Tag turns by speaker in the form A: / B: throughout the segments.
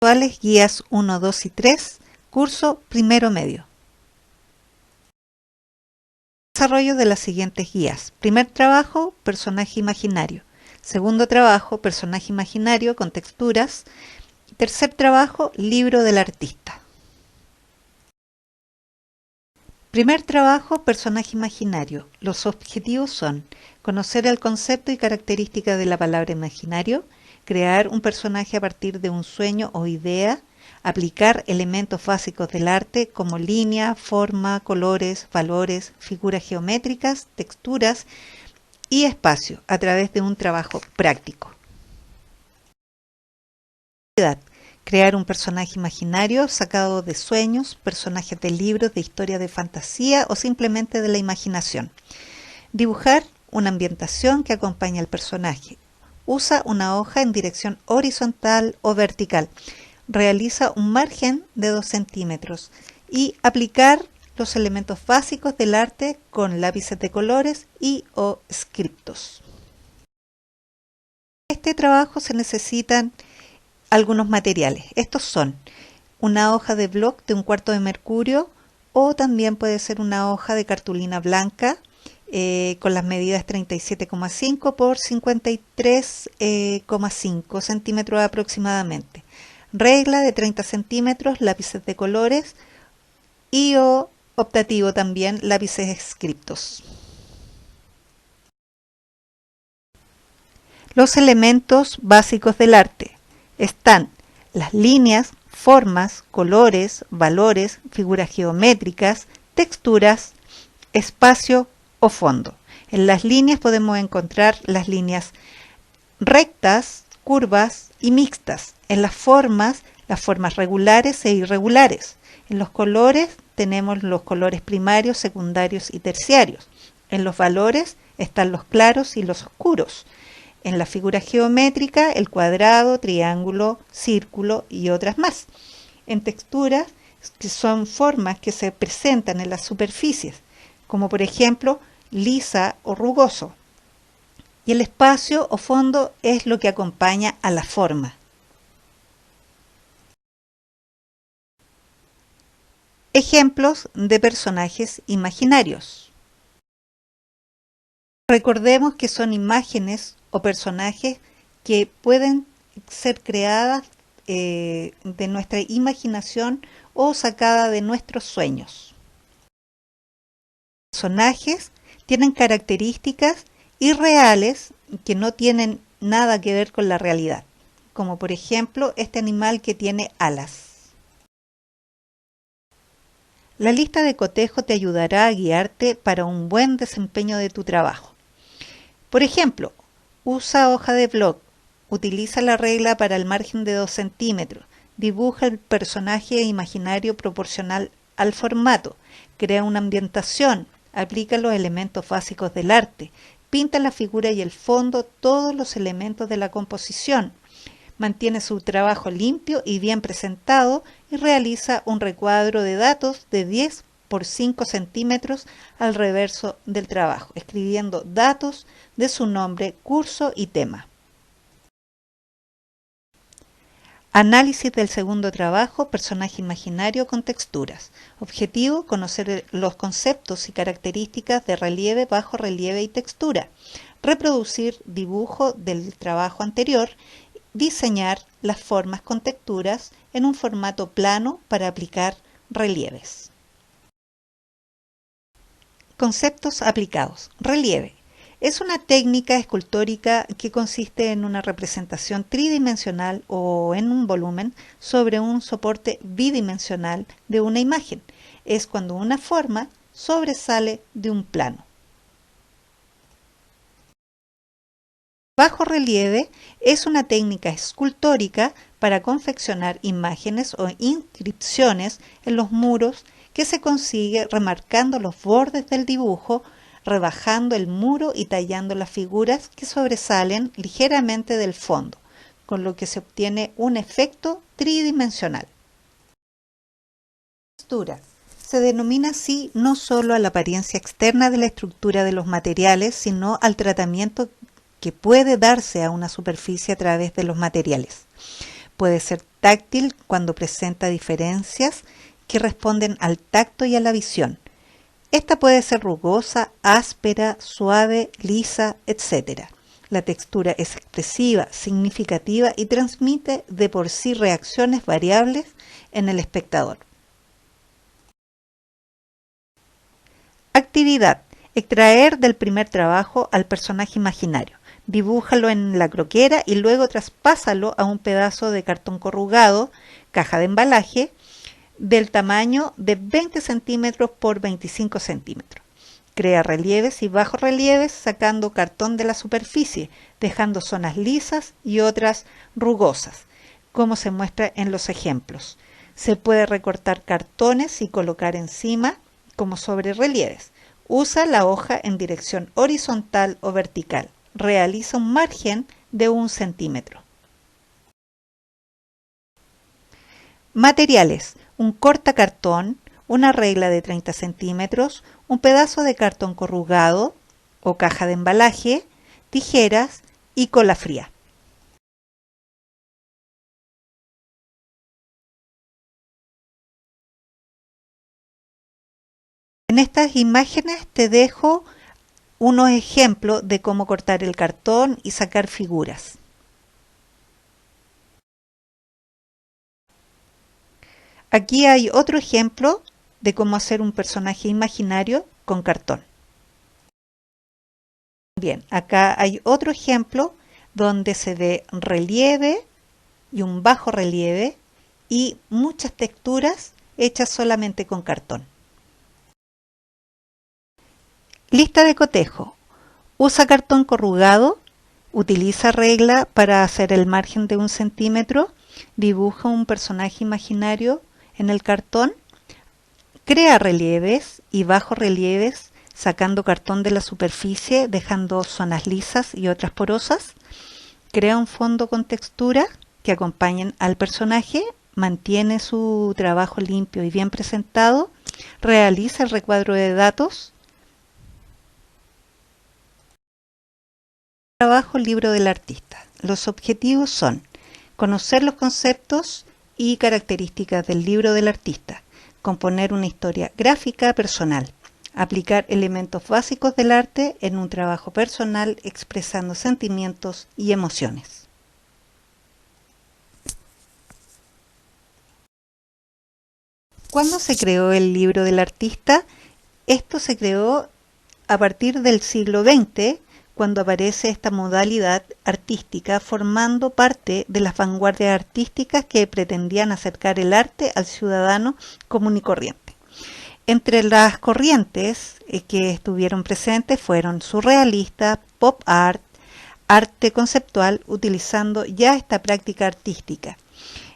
A: Actuales guías 1, 2 y 3, curso primero medio. Desarrollo de las siguientes guías. Primer trabajo, personaje imaginario. Segundo trabajo, personaje imaginario con texturas. Tercer trabajo, libro del artista. Primer trabajo, personaje imaginario. Los objetivos son conocer el concepto y características de la palabra imaginario, crear un personaje a partir de un sueño o idea, aplicar elementos básicos del arte como línea, forma, colores, valores, figuras geométricas, texturas y espacio a través de un trabajo práctico. Crear un personaje imaginario sacado de sueños, personajes de libros, de historias de fantasía o simplemente de la imaginación. Dibujar una ambientación que acompaña al personaje. Usa una hoja en dirección horizontal o vertical. Realiza un margen de 2 centímetros y aplicar los elementos básicos del arte con lápices de colores y o scriptos. En este trabajo se necesitan algunos materiales. Estos son una hoja de bloc de 1/4 de mercurio o también puede ser una hoja de cartulina blanca con las medidas 37,5 por 53,5 centímetros aproximadamente. Regla de 30 centímetros, lápices de colores y o optativo también, lápices scriptos. Los elementos básicos del arte están las líneas, formas, colores, valores, figuras geométricas, texturas, espacio o fondo. En las líneas podemos encontrar las líneas rectas, curvas y mixtas. En las formas regulares e irregulares. En los colores tenemos los colores primarios, secundarios y terciarios. En los valores están los claros y los oscuros. En la figura geométrica, el cuadrado, triángulo, círculo y otras más. En texturas, que son formas que se presentan en las superficies, como por ejemplo, lisa o rugoso. Y el espacio o fondo es lo que acompaña a la forma. Ejemplos de personajes imaginarios. Recordemos que son imágenes o personajes que pueden ser creadas de nuestra imaginación o sacada de nuestros sueños. Los personajes tienen características irreales que no tienen nada que ver con la realidad, como por ejemplo este animal que tiene alas. La lista de cotejo te ayudará a guiarte para un buen desempeño de tu trabajo. Por ejemplo, usa hoja de bloc, utiliza la regla para el margen de 2 centímetros, dibuja el personaje imaginario proporcional al formato, crea una ambientación, aplica los elementos básicos del arte, pinta la figura y el fondo, todos los elementos de la composición, mantiene su trabajo limpio y bien presentado y realiza un recuadro de datos de 10 por 5 centímetros al reverso del trabajo, escribiendo datos de su nombre, curso y tema. Análisis del segundo trabajo, personaje imaginario con texturas. Objetivo, conocer los conceptos y características de relieve, bajo relieve y textura. Reproducir dibujo del trabajo anterior. Diseñar las formas con texturas en un formato plano para aplicar relieves. Conceptos aplicados. Relieve. Es una técnica escultórica que consiste en una representación tridimensional o en un volumen sobre un soporte bidimensional de una imagen. Es cuando una forma sobresale de un plano. Bajo relieve es una técnica escultórica para confeccionar imágenes o inscripciones en los muros que se consigue remarcando los bordes del dibujo, rebajando el muro y tallando las figuras que sobresalen ligeramente del fondo, con lo que se obtiene un efecto tridimensional. Textura. Se denomina así no solo a la apariencia externa de la estructura de los materiales, sino al tratamiento que puede darse a una superficie a través de los materiales. Puede ser táctil cuando presenta diferencias que responden al tacto y a la visión. Esta puede ser rugosa, áspera, suave, lisa, etc. La textura es expresiva, significativa y transmite de por sí reacciones variables en el espectador. Actividad. Extraer del primer trabajo al personaje imaginario. Dibújalo en la croquera y luego traspásalo a un pedazo de cartón corrugado, caja de embalaje, del tamaño de 20 centímetros por 25 centímetros. Crea relieves y bajorrelieves sacando cartón de la superficie, dejando zonas lisas y otras rugosas, como se muestra en los ejemplos. Se puede recortar cartones y colocar encima como sobre relieves. Usa la hoja en dirección horizontal o vertical. Realiza un margen de 1 centímetro. Materiales: un cortacartón, una regla de 30 centímetros, un pedazo de cartón corrugado o caja de embalaje, tijeras y cola fría. En estas imágenes te dejo unos ejemplos de cómo cortar el cartón y sacar figuras. Aquí hay otro ejemplo de cómo hacer un personaje imaginario con cartón. Bien, acá hay otro ejemplo donde se ve relieve y un bajo relieve y muchas texturas hechas solamente con cartón. Lista de cotejo. Usa cartón corrugado, utiliza regla para hacer el margen de 1 centímetro, dibuja un personaje imaginario en el cartón, crea relieves y bajorrelieves sacando cartón de la superficie, dejando zonas lisas y otras porosas, crea un fondo con textura que acompañen al personaje, mantiene su trabajo limpio y bien presentado, realiza el recuadro de datos. Trabajo libro del artista. Los objetivos son conocer los conceptos y características del libro del artista, componer una historia gráfica personal, aplicar elementos básicos del arte en un trabajo personal expresando sentimientos y emociones. ¿Cuándo se creó el libro del artista? Esto se creó a partir del siglo XX, cuando aparece esta modalidad artística formando parte de las vanguardias artísticas que pretendían acercar el arte al ciudadano común y corriente. Entre las corrientes que estuvieron presentes fueron surrealista, pop art, arte conceptual, utilizando ya esta práctica artística.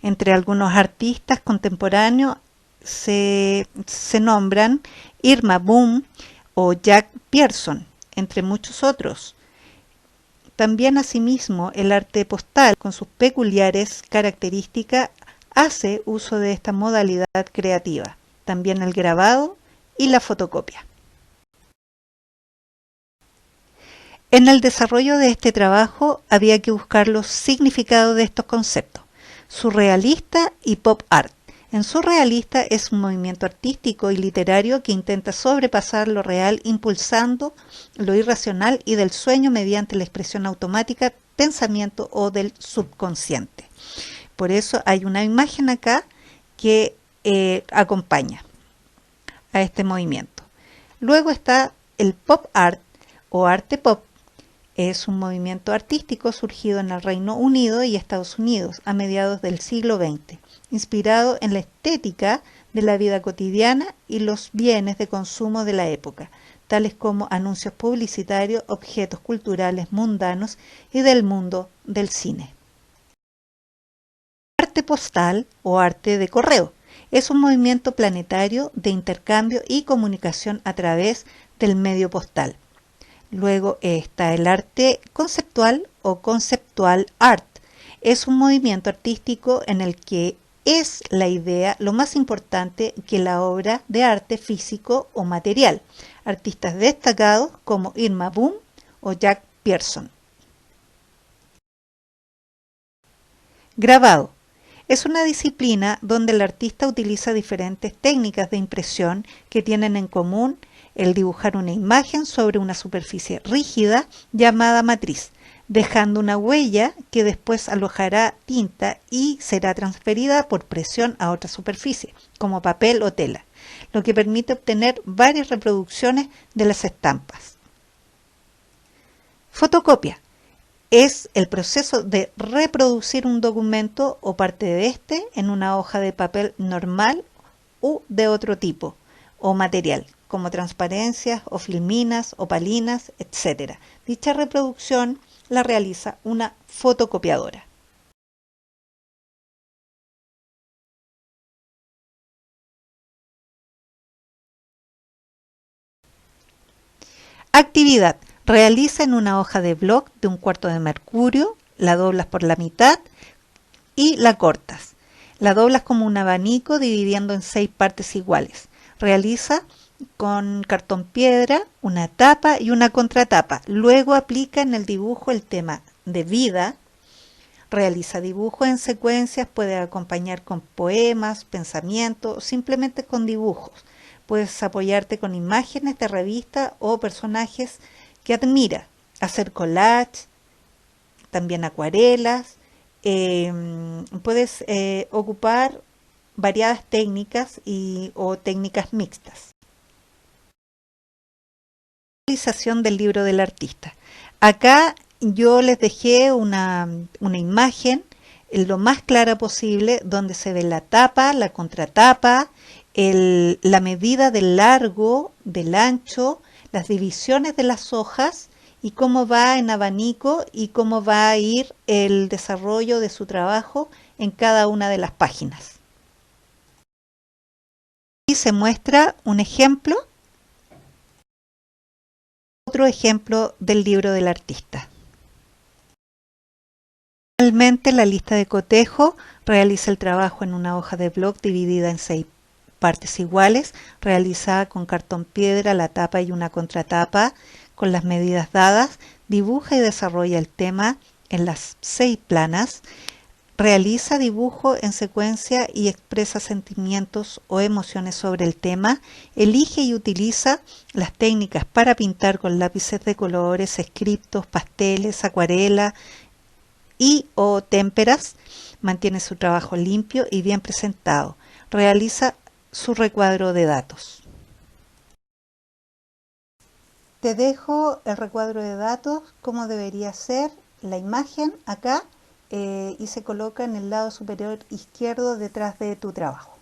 A: Entre algunos artistas contemporáneos se nombran Irma Boom o Jack Pearson, entre muchos otros. También asimismo el arte postal, con sus peculiares características, hace uso de esta modalidad creativa. También el grabado y la fotocopia. En el desarrollo de este trabajo había que buscar los significados de estos conceptos, surrealista y pop art. En surrealista es un movimiento artístico y literario que intenta sobrepasar lo real impulsando lo irracional y del sueño mediante la expresión automática, pensamiento o del subconsciente. Por eso hay una imagen acá que acompaña a este movimiento. Luego está el pop art o arte pop. Es un movimiento artístico surgido en el Reino Unido y Estados Unidos a mediados del siglo XX, inspirado en la estética de la vida cotidiana y los bienes de consumo de la época, tales como anuncios publicitarios, objetos culturales mundanos y del mundo del cine. Arte postal o arte de correo es un movimiento planetario de intercambio y comunicación a través del medio postal. Luego está el arte conceptual o conceptual art. Es un movimiento artístico en el que es la idea lo más importante que la obra de arte físico o material. Artistas destacados como Irma Boom o Jack Pearson. Grabado. Es una disciplina donde el artista utiliza diferentes técnicas de impresión que tienen en común el dibujar una imagen sobre una superficie rígida llamada matriz, dejando una huella que después alojará tinta y será transferida por presión a otra superficie, como papel o tela, lo que permite obtener varias reproducciones de las estampas. Fotocopia es el proceso de reproducir un documento o parte de este en una hoja de papel normal u de otro tipo o material, como transparencias o filminas, opalinas, etc. Dicha reproducción la realiza una fotocopiadora. Actividad. Realiza en una hoja de blog de 1/4 de mercurio, la doblas por la mitad y la cortas. La doblas como un abanico dividiendo en 6 partes iguales. Realiza con cartón piedra una tapa y una contratapa. Luego aplica en el dibujo el tema de vida. Realiza dibujos en secuencias, puede acompañar con poemas, pensamientos o simplemente con dibujos. Puedes apoyarte con imágenes de revista o personajes que admira. Hacer collage, también acuarelas. Puedes ocupar variadas técnicas o técnicas mixtas. Realización del libro del artista. Acá yo les dejé una imagen lo más clara posible donde se ve la tapa, la contratapa, la medida del largo, del ancho, las divisiones de las hojas y cómo va en abanico y cómo va a ir el desarrollo de su trabajo en cada una de las páginas. Y se muestra un ejemplo, otro ejemplo del libro del artista. Finalmente, la lista de cotejo realiza el trabajo en una hoja de blog dividida en 6 partes iguales, realizada con cartón piedra, la tapa y una contratapa con las medidas dadas, dibuja y desarrolla el tema en las 6 planas, realiza dibujo en secuencia y expresa sentimientos o emociones sobre el tema, elige y utiliza las técnicas para pintar con lápices de colores, escritos, pasteles, acuarela y o témperas, mantiene su trabajo limpio y bien presentado, realiza su recuadro de datos. Te dejo el recuadro de datos, cómo debería ser la imagen acá y se coloca en el lado superior izquierdo detrás de tu trabajo.